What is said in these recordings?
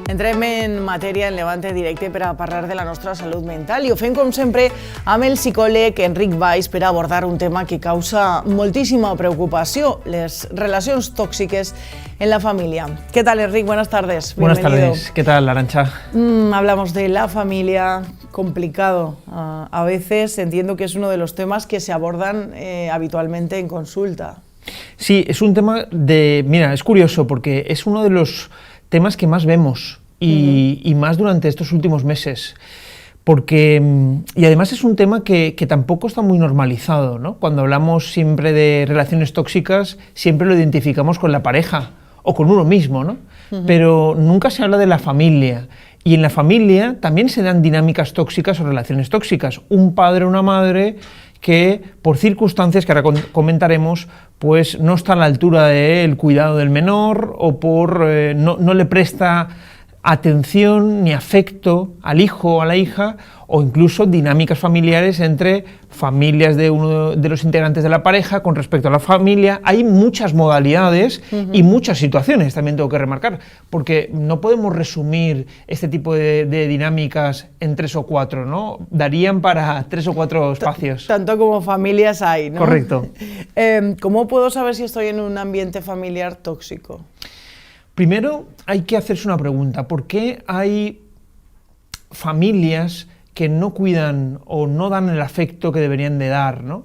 Entrem en matèria en Levante Directe per a parlar de la nostra salut mental i ho fem, com sempre, amb el psicòleg Enric Valls per a abordar un tema que causa moltíssima preocupació, les relacions tòxiques en la familia. ¿Qué tal, Enric? Buenas tardes. Buenas tardes. ¿Qué tal, Arantxa? Hablamos de la familia, complicado a veces. Entiendo que es uno de los temas que se abordan habitualmente en consulta. Sí, es un tema de... Mira, es curioso porque es uno de los temas que más vemos y más durante estos últimos meses. Y además es un tema que tampoco está muy normalizado, ¿no? Cuando hablamos siempre de relaciones tóxicas, siempre lo identificamos con la pareja o con uno mismo, ¿no? Pero nunca se habla de la familia. Y en la familia también se dan dinámicas tóxicas o relaciones tóxicas. Un padre o una madre que por circunstancias que ahora comentaremos, pues no está a la altura del cuidado del menor o no le presta atención ni afecto al hijo o a la hija, o incluso dinámicas familiares entre familias de uno de los integrantes de la pareja con respecto a la familia. Hay muchas modalidades y muchas situaciones, también tengo que remarcar, porque no podemos resumir este tipo de dinámicas en 3 o 4, ¿no? Darían para 3 o 4 espacios. Tanto como familias hay, ¿no? Correcto. ¿Cómo puedo saber si estoy en un ambiente familiar tóxico? Primero hay que hacerse una pregunta: ¿por qué hay familias que no cuidan o no dan el afecto que deberían de dar, ¿no?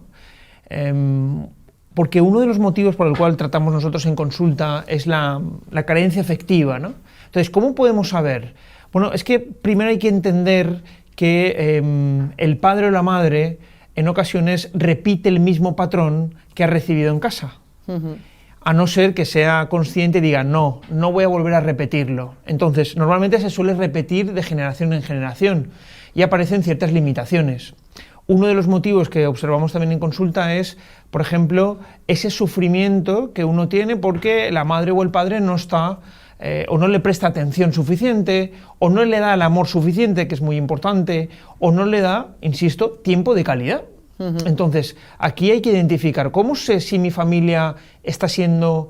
Porque uno de los motivos por el cual tratamos nosotros en consulta es la carencia afectiva, ¿no? Entonces, ¿cómo podemos saber? Bueno, es que primero hay que entender que el padre o la madre en ocasiones repite el mismo patrón que ha recibido en casa. A no ser que sea consciente y diga, no voy a volver a repetirlo. Entonces, normalmente se suele repetir de generación en generación y aparecen ciertas limitaciones. Uno de los motivos que observamos también en consulta es, por ejemplo, ese sufrimiento que uno tiene porque la madre o el padre no está o no le presta atención suficiente, o no le da el amor suficiente, que es muy importante, o no le da, insisto, tiempo de calidad. Entonces, aquí hay que identificar, ¿cómo sé si mi familia está siendo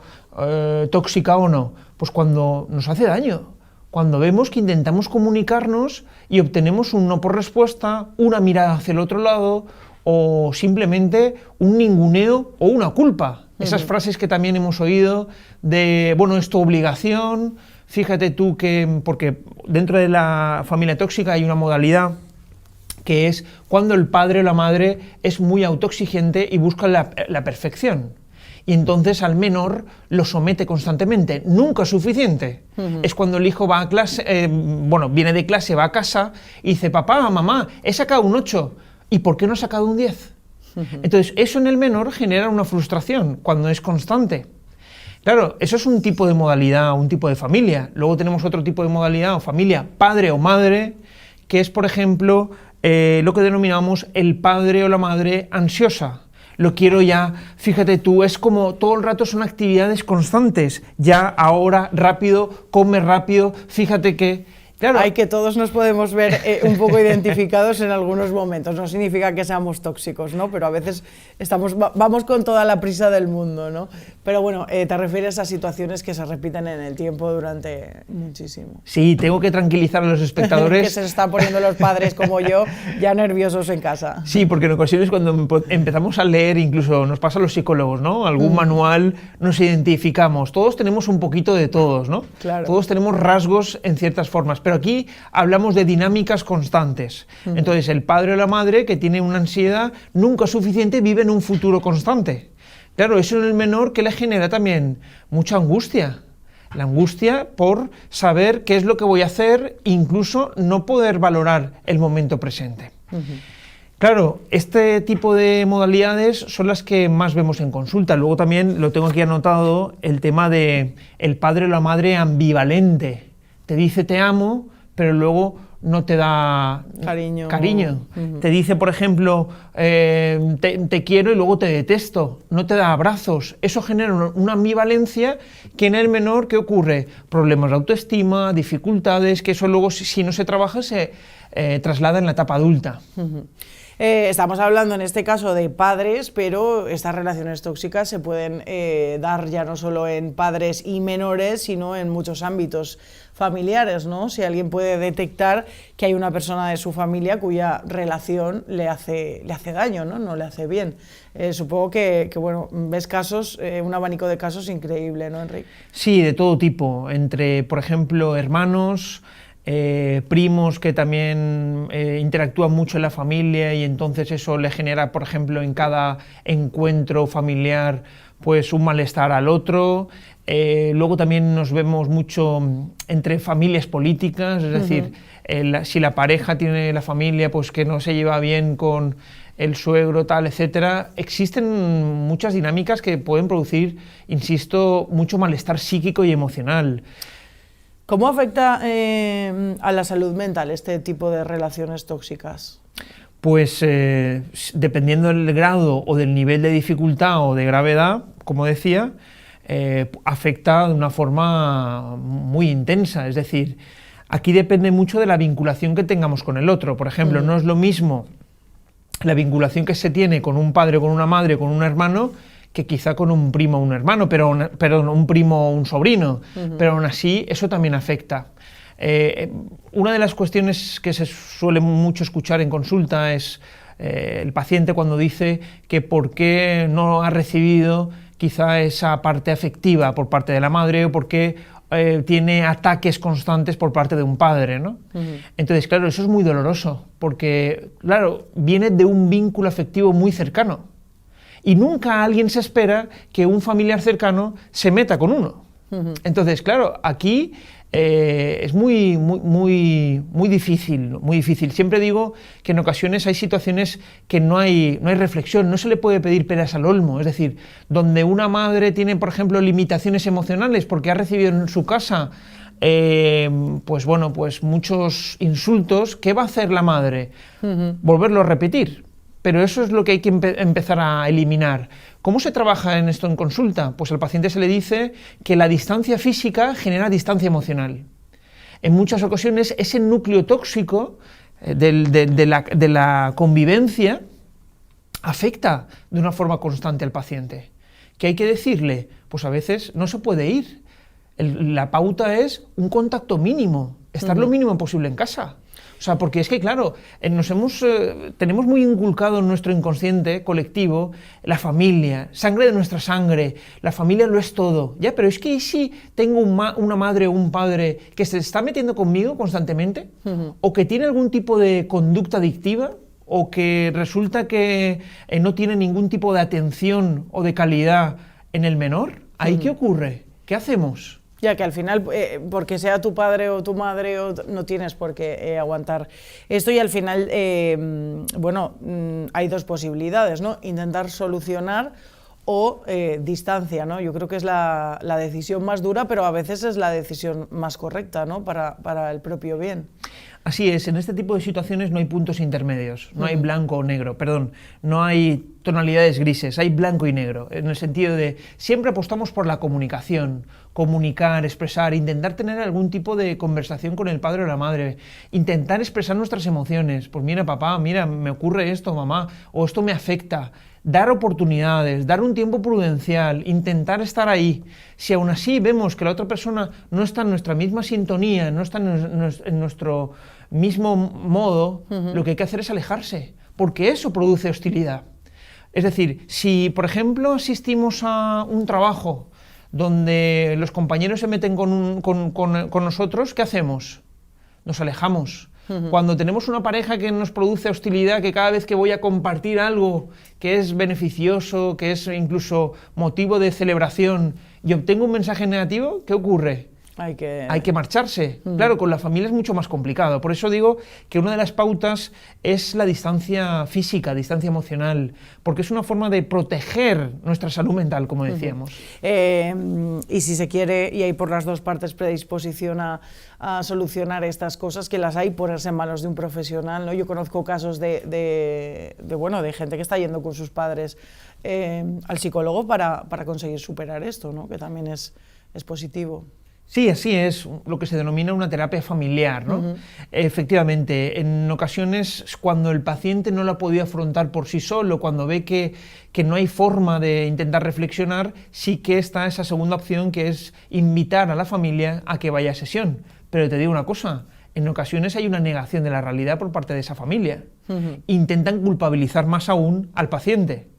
tóxica o no? Pues cuando nos hace daño, cuando vemos que intentamos comunicarnos y obtenemos un no por respuesta, una mirada hacia el otro lado, o simplemente un ninguneo o una culpa. Esas frases que también hemos oído de, bueno, es tu obligación, fíjate tú que... Porque dentro de la familia tóxica hay una modalidad que es cuando el padre o la madre es muy autoexigente y busca la perfección. Y entonces al menor lo somete constantemente, nunca es suficiente. Es cuando el hijo va a clase, viene de clase, va a casa y dice, papá, mamá, he sacado un 8, ¿y por qué no he sacado un 10? Entonces eso en el menor genera una frustración cuando es constante. Claro, eso es un tipo de modalidad, un tipo de familia. Luego tenemos otro tipo de modalidad o familia, padre o madre, que es, por ejemplo, lo que denominamos el padre o la madre ansiosa. Lo quiero ya, fíjate tú, es como todo el rato son actividades constantes, ya, ahora, rápido, come rápido, fíjate que... Claro. Hay que todos nos podemos ver un poco identificados en algunos momentos, no significa que seamos tóxicos, ¿no? Pero a veces vamos con toda la prisa del mundo, ¿no? Pero bueno, te refieres a situaciones que se repiten en el tiempo durante muchísimo. Sí, tengo que tranquilizar a los espectadores. Que se están poniendo los padres como yo ya nerviosos en casa. Sí, porque en ocasiones cuando empezamos a leer, incluso nos pasa a los psicólogos, ¿no? Algún manual, nos identificamos, todos tenemos un poquito de todos, ¿no? Claro. Todos tenemos rasgos en ciertas formas, pero aquí hablamos de dinámicas constantes. Entonces, el padre o la madre que tiene una ansiedad nunca suficiente vive en un futuro constante. Claro, eso en el menor que le genera también mucha angustia. La angustia por saber qué es lo que voy a hacer, incluso no poder valorar el momento presente. Claro, este tipo de modalidades son las que más vemos en consulta. Luego también lo tengo aquí anotado, el tema de el padre o la madre ambivalente. Te dice te amo, pero luego no te da cariño. Te dice, por ejemplo, te quiero y luego te detesto, no te da abrazos. Eso genera una ambivalencia que en el menor, ¿qué ocurre? Problemas de autoestima, dificultades, que eso luego, si no se trabaja, se traslada en la etapa adulta. Estamos hablando en este caso de padres, pero estas relaciones tóxicas se pueden dar ya no solo en padres y menores, sino en muchos ámbitos familiares, ¿no? Si alguien puede detectar que hay una persona de su familia cuya relación le hace daño, ¿no? No le hace bien. Supongo que bueno, ves casos, un abanico de casos increíble, ¿no, Enric? Sí, de todo tipo, entre, por ejemplo, hermanos, primos que también interactúan mucho en la familia y entonces eso le genera, por ejemplo, en cada encuentro familiar, pues un malestar al otro. Luego también nos vemos mucho entre familias políticas, es decir, si la pareja tiene la familia pues que no se lleva bien con el suegro, tal, etcétera. Existen muchas dinámicas que pueden producir, insisto, mucho malestar psíquico y emocional. ¿Cómo afecta a la salud mental este tipo de relaciones tóxicas? Pues dependiendo del grado o del nivel de dificultad o de gravedad, como decía, afecta de una forma muy intensa. Es decir, aquí depende mucho de la vinculación que tengamos con el otro. Por ejemplo, no es lo mismo la vinculación que se tiene con un padre, con una madre, con un hermano, que quizá con un primo o un hermano, perdón, un primo o un sobrino, pero aún así eso también afecta. Una de las cuestiones que se suele mucho escuchar en consulta es el paciente cuando dice que por qué no ha recibido quizá esa parte afectiva por parte de la madre o por qué tiene ataques constantes por parte de un padre, ¿no? Entonces, claro, eso es muy doloroso, porque, claro, viene de un vínculo afectivo muy cercano. Y nunca alguien se espera que un familiar cercano se meta con uno. Entonces, claro, aquí es muy difícil, muy difícil. Siempre digo que en ocasiones hay situaciones que no hay reflexión, no se le puede pedir peras al olmo. Es decir, donde una madre tiene, por ejemplo, limitaciones emocionales porque ha recibido en su casa pues bueno, pues muchos insultos, ¿qué va a hacer la madre? Volverlo a repetir. Pero eso es lo que hay que empezar a eliminar. ¿Cómo se trabaja en esto en consulta? Pues al paciente se le dice que la distancia física genera distancia emocional. En muchas ocasiones ese núcleo tóxico de la convivencia afecta de una forma constante al paciente. ¿Qué hay que decirle? Pues a veces no se puede ir. La pauta es un contacto mínimo, estar lo mínimo posible en casa. O sea, porque es que, claro, tenemos muy inculcado en nuestro inconsciente colectivo la familia, sangre de nuestra sangre, la familia lo es todo. Ya, pero es que ¿y si tengo una madre o un padre que se está metiendo conmigo constantemente? O que tiene algún tipo de conducta adictiva, o que resulta que no tiene ningún tipo de atención o de calidad en el menor. ¿Ahí qué ocurre? ¿Qué hacemos? Ya que al final, porque sea tu padre o tu madre, no tienes por qué aguantar esto y al final, bueno, hay dos posibilidades, ¿no? Intentar solucionar o distancia, ¿no? Yo creo que es la decisión más dura, pero a veces es la decisión más correcta, ¿no? Para el propio bien. Así es, en este tipo de situaciones no hay puntos intermedios, no hay blanco o negro, perdón, no hay tonalidades grises, hay blanco y negro, en el sentido de siempre apostamos por la comunicación, comunicar, expresar, intentar tener algún tipo de conversación con el padre o la madre, intentar expresar nuestras emociones, pues mira papá, mira, me ocurre esto mamá, o esto me afecta. Dar oportunidades, dar un tiempo prudencial, intentar estar ahí. Si aún así vemos que la otra persona no está en nuestra misma sintonía, no está en nuestro mismo modo, lo que hay que hacer es alejarse, porque eso produce hostilidad. Es decir, si por ejemplo asistimos a un trabajo donde los compañeros se meten con nosotros, ¿qué hacemos? Nos alejamos. Cuando tenemos una pareja que nos produce hostilidad, que cada vez que voy a compartir algo que es beneficioso, que es incluso motivo de celebración y obtengo un mensaje negativo, ¿qué ocurre? Hay que marcharse. Claro, con la familia es mucho más complicado. Por eso digo que una de las pautas es la distancia física, distancia emocional, porque es una forma de proteger nuestra salud mental, como decíamos. Y si se quiere, y hay por las dos partes predisposición a solucionar estas cosas, que las hay, ponerse en manos de un profesional, ¿no? Yo conozco casos de gente que está yendo con sus padres al psicólogo para conseguir superar esto, ¿no? Que también es positivo. Sí, así es, lo que se denomina una terapia familiar, ¿no? Efectivamente, en ocasiones cuando el paciente no lo ha podido afrontar por sí solo, cuando ve que no hay forma de intentar reflexionar, sí que está esa segunda opción, que es invitar a la familia a que vaya a sesión. Pero te digo una cosa, en ocasiones hay una negación de la realidad por parte de esa familia. Intentan culpabilizar más aún al paciente,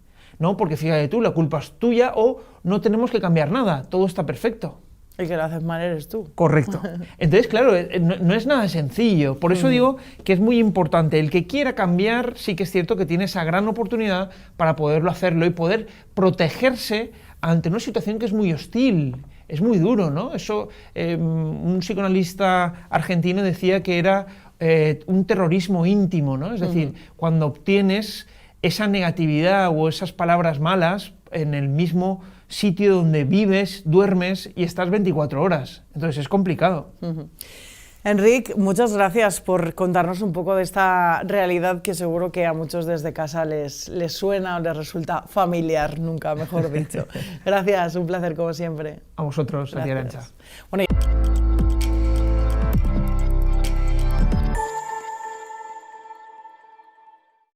¿no? Porque fíjate tú, la culpa es tuya, o no tenemos que cambiar nada, todo está perfecto. El que lo haces mal eres tú. Correcto. Entonces, claro, no es nada sencillo. Por eso digo que es muy importante. El que quiera cambiar, sí que es cierto que tiene esa gran oportunidad para poderlo hacerlo y poder protegerse ante una situación que es muy hostil. Es muy duro, ¿no? Eso, un psicoanalista argentino decía que era un terrorismo íntimo, ¿no? Es decir, cuando obtienes esa negatividad o esas palabras malas en el mismo sitio donde vives, duermes y estás 24 horas. Entonces es complicado. Enric, muchas gracias por contarnos un poco de esta realidad que seguro que a muchos desde casa les suena o les resulta familiar, nunca mejor dicho. Gracias, un placer como siempre. A vosotros, a ti, Arantxa. Bueno,